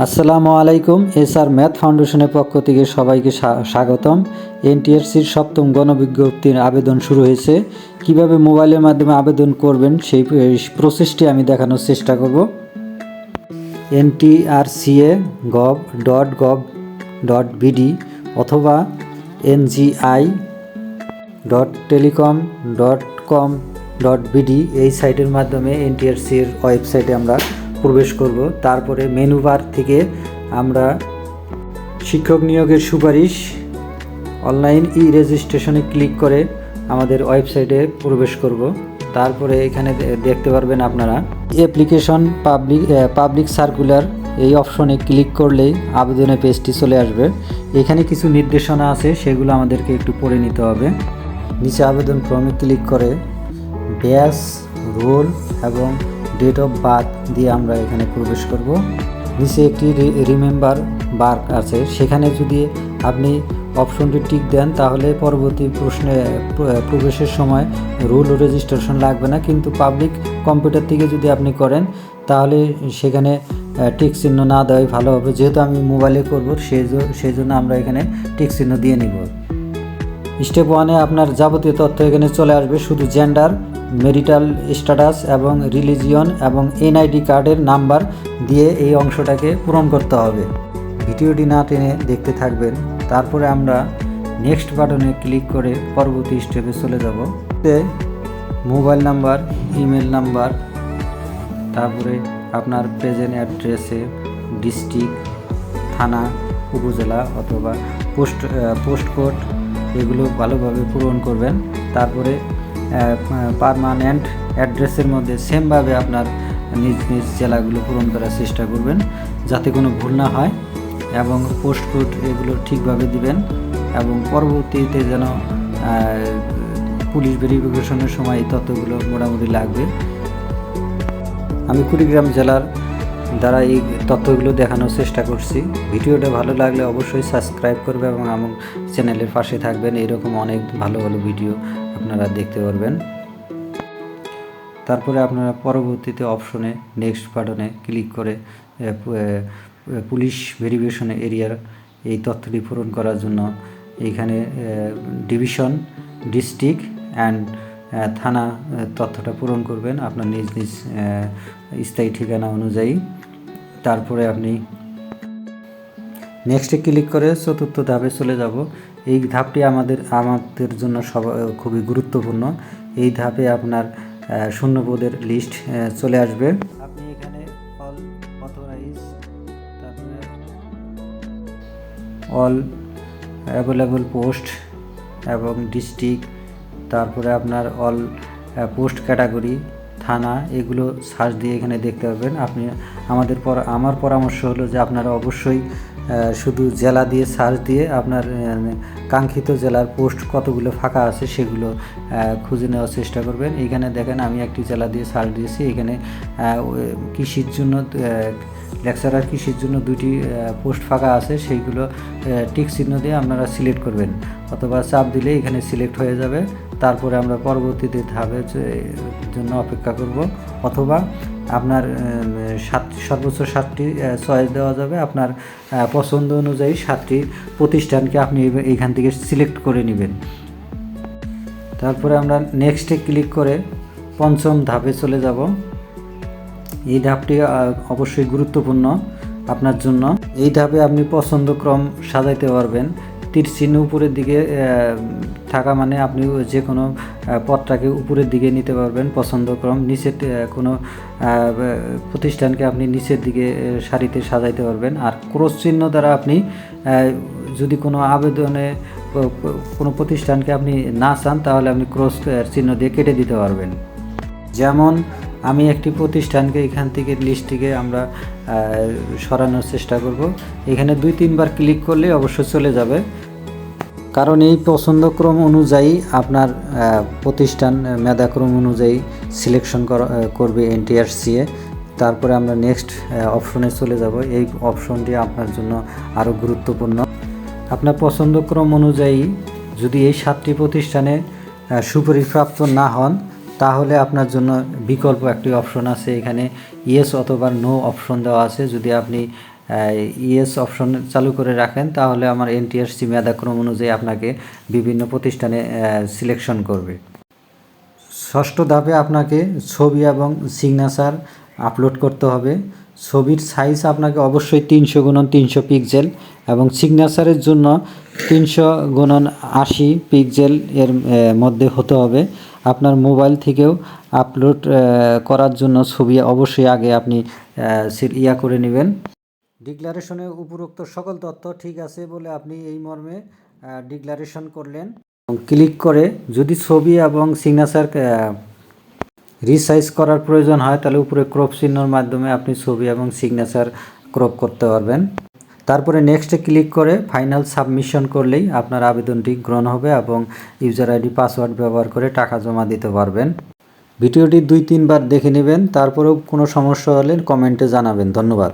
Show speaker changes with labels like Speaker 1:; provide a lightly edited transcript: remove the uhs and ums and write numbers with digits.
Speaker 1: আসসালামু আলাইকুম। SR math ফাউন্ডেশনের পক্ষ থেকে সবাইকে স্বাগতম। এনটিআরসির সপ্তম গণবিজ্ঞপ্তির আবেদন শুরু হয়েছে। কিভাবে মোবাইলের মাধ্যমে আবেদন করবেন সেই প্রসেসটি আমি দেখানোর চেষ্টা করব। ntrca.gov.bd অথবা ngi.telecom.com.bd এই সাইটের মাধ্যমে এনটিআরসির ওয়েবসাইটে আমরা প্রবেশ করব। তারপরে মেনু বার থেকে আমরা শিক্ষক নিয়োগের সুপারিশ অনলাইন রেজিস্ট্রেশনে ক্লিক করে আমাদের ওয়েবসাইটে প্রবেশ করব। তারপরে এখানে দেখতে পারবেন আপনারা অ্যাপ্লিকেশন পাবলিক সার্কুলার এই অপশনে ক্লিক করলেই আবেদনের পেজটি চলে আসবে। এখানে কিছু নির্দেশনা আছে, সেগুলো আমাদেরকে একটু পড়ে নিতে হবে। নিচে আবেদন ফর্মে ক্লিক করে ব্যাচ, রোল এবং ডেট অফ বার্থ দিয়ে আমরা এখানে প্রবেশ করব। নিচে একটি রিমেম্বার বার আছে, সেখানে যদি আপনি অপশনটি টিক দেন তাহলে পরবর্তী প্রশ্নে প্রবেশের সময় রুল ও রেজিস্ট্রেশন লাগবে না। কিন্তু পাবলিক কম্পিউটার থেকে যদি আপনি করেন তাহলে সেখানে টিক চিহ্ন না দেওয়াই ভালো হবে। যেহেতু আমি মোবাইলে করব সেই জন্য আমরা এখানে টিক চিহ্ন দিয়ে নিব। স্টেপ 1-এ আপনার যাবতীয় তথ্য এখানে চলে আসবে, শুধু জেন্ডার, মেরিটাল স্ট্যাটাস এবং রিলিজিয়ন এবং এনআইডি কার্ডের নাম্বার দিয়ে এই অংশটাকে পূরণ করতে হবে। ভিডিওটি না টেনে দেখতে থাকবেন। তারপরে আমরা নেক্সট বাটনে ক্লিক করে পরবর্তী স্টেপে চলে যাব। মোবাইল নাম্বার, ইমেল নাম্বার, তারপরে আপনার প্রেজেন্ট অ্যাড্রেসে ডিস্ট্রিক্ট, থানা, উপজেলা অথবা পোস্ট কোড এগুলো ভালোভাবে পূরণ করবেন। তারপরে পার্মানেন্ট অ্যাড্রেসের মধ্যে সেমভাবে আপনার নিজ নিজ জেলাগুলো পূরণ করার চেষ্টা করবেন যাতে কোনো ভুল না হয়, এবং পোস্ট কোড এগুলো ঠিকভাবে দিবেন। এবং পরবর্তীতে যেন পুলিশ ভেরিফিকেশনের সময় এই তথ্যগুলো মোটামুটি লাগবে। আমি কুড়িগ্রাম জেলার দ্বারা এই তথ্যগুলো দেখানোর চেষ্টা করছি। ভিডিওটা ভালো লাগলে অবশ্যই সাবস্ক্রাইব করবে এবং আমার চ্যানেলের পাশে থাকবেন। এরকম অনেক ভালো ভালো ভিডিও আপনারা দেখতে পারবেন। তারপরে আপনারা পরবর্তীতে অপশনে নেক্সট বাটনে ক্লিক করে পুলিশ ভেরিফিকেশন এরিয়ার এই তথ্যটি পূরণ করার জন্য এইখানে ডিভিশন, ডিস্ট্রিক্ট অ্যান্ড থানা তথ্যটা পূরণ করবেন আপনার নিজ নিজ স্থায়ী ঠিকানা অনুযায়ী। তারপরে আপনি নেক্সটে ক্লিক করে চতুর্থ ধাপে চলে যাব। এই ধাপটি আমাদের জন্য খুবই গুরুত্বপূর্ণ। এই ধাপে আপনার শূন্যপদের লিস্ট চলে আসবে। আপনি এখানে অল অথরাইজ, তারপরে অল অ্যাভেলেবল পোস্ট এবং ডিস্ট্রিক্ট, তারপরে আপনার অল পোস্ট ক্যাটাগরি, থানা এগুলো সার্চ দিয়ে এখানে দেখতে পাবেন। আপনি আমার পরামর্শ হলো যে আপনারা অবশ্যই শুধু জেলা দিয়ে সার্চ দিয়ে আপনার কাঙ্ক্ষিত জেলার পোস্ট কতগুলো ফাঁকা আছে সেগুলো খুঁজে নেওয়ার চেষ্টা করবেন। এখানে দেখেন আমি একটি জেলা দিয়ে সার্চ দিয়েছি। এখানে কৃষির জন্য লেকচারার কৃষির জন্য 2টি পোস্ট ফাঁকা আছে, সেইগুলো টিক চিহ্ন দিয়ে আপনারা সিলেক্ট করবেন অথবা চাপ দিলে এখানে সিলেক্ট হয়ে যাবে। তারপরে আমরা পরবর্তীতে ধাপের জন্য অপেক্ষা করব, অথবা আপনার সর্বোচ্চ 7টি চয়েস দেওয়া যাবে। আপনার পছন্দ অনুযায়ী 7টি প্রতিষ্ঠানকে আপনি এইখান থেকে সিলেক্ট করে নেবেন। তারপরে আমরা নেক্সটে ক্লিক করে পঞ্চম ধাপে চলে যাব। এই ধাপটি অবশ্যই গুরুত্বপূর্ণ আপনার জন্য। এই ধাপে আপনি পছন্দক্রম সাজাইতে পারবেন। তীর চিহ্ন উপরের দিকে থাকা মানে আপনি যে কোনো পদটাকে উপরের দিকে নিতে পারবেন পছন্দক্রম। নিচের কোনো প্রতিষ্ঠানকে আপনি নিচের দিকে সারিতে সাজাইতে পারবেন। আর ক্রস চিহ্ন দ্বারা আপনি যদি কোনো আবেদনে কোনো প্রতিষ্ঠানকে আপনি না চান তাহলে আপনি ক্রস চিহ্ন দিয়ে কেটে দিতে পারবেন। যেমন আমি একটি প্রতিষ্ঠানকে এখান থেকে লিস্ট থেকে আমরা সরানোর চেষ্টা করব। এখানে 2-3 বার ক্লিক করলে অবশ্যই চলে যাবে, কারণ এই পছন্দক্রম অনুযায়ী আপনার প্রতিষ্ঠান মেধাক্রম অনুযায়ী সিলেকশন করবে এনটিআরসিএ। তারপরে আমরা নেক্সট অপশনে চলে যাব। এই অপশনটি আপনার জন্য আরও গুরুত্বপূর্ণ। আপনার পছন্দক্রম অনুযায়ী যদি এই 7টি প্রতিষ্ঠানে সুপারিশপ্রাপ্ত না হন তাহলে আপনার জন্য বিকল্প একটি অপশন আছে। এখানে ইয়েস অথবা নো অপশন দেওয়া আছে। যদি আপনি ইয়েস অপশন চালু করে রাখেন, তাহলে আমার এনটিআরসি মেধাক্রম অনুযায়ী আপনাকে বিভিন্ন প্রতিষ্ঠানে সিলেকশন করবে। ষষ্ঠ ধাপে আপনাকে ছবি এবং সিগনেচার আপলোড করতে হবে। ছবির সাইজ আপনাকে অবশ্যই 300x300 পিক্সেল এবং সিগনেচারের জন্য 300x80 পিক্সেল এর মধ্যে হতে হবে। আপনার মোবাইল থেকেও আপলোড করার জন্য ছবি অবশ্যই আগে আপনি করে নেবেন। ডিক্লারেশনে উপরোক্ত সকল তথ্য ঠিক আছে বলে আপনি এই মর্মে ডিক্লারেশন করলেন। ক্লিক করে যদি ছবি এবং সিগনেচার রিসাইজ করার প্রয়োজন হয় তাহলে উপরে ক্রপ চিহ্নর মাধ্যমে আপনি ছবি এবং সিগনেচার ক্রপ করতে পারবেন। তারপরে নেক্সটে ক্লিক করে ফাইনাল সাবমিশন করলেই আপনার আবেদনটি গ্রহণ হবে এবং ইউজার আইডি পাসওয়ার্ড ব্যবহার করে টাকা জমা দিতে পারবেন। ভিডিওটি 2-3 বার দেখে নেবেন, তারপরেও কোনো সমস্যা হলে কমেন্টে জানাবেন। ধন্যবাদ।